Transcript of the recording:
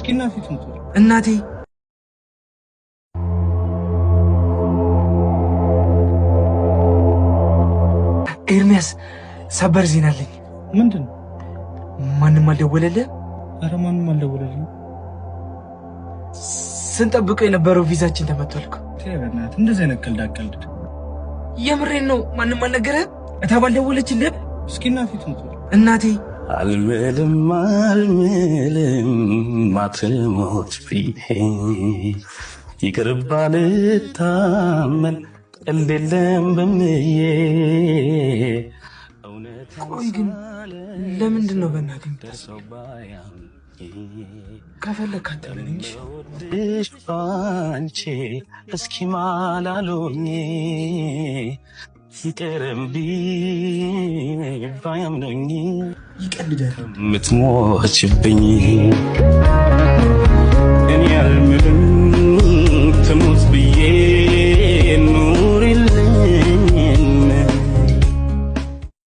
እስኪ እናቴ ትምጡ እናቴ ኤርሚያስ ሰበር ዜና አለኝ። ምንድን? ማንም አልደወለልህ? ኧረ ማንም አልደወለልኝ። ስንጠብቀው የነበረው ቪዛችን ተመቷል እኮ። በእናትህ እንደዚህ አይነት ቀልድ አትቀልድ። የምሬን ነው። ማንም አልነገረህም? እታባ አልደወለችልህም? እስኪ እናቴ ትምጡ እናቴ አልምልም አትሞት ፊቴ ይቅርባ ልታመን ቀልድ የለም በምዬ። ቆይ ግን ለምንድን ነው በእናትህ የምታስበው? ከፈለክ አትበለኝ እንጂ ወድሽ ባንቺ እስኪ ማላሎኝ ይቅርምቢ ባያምነኝ ይቀልዳል ምትሞችብኝ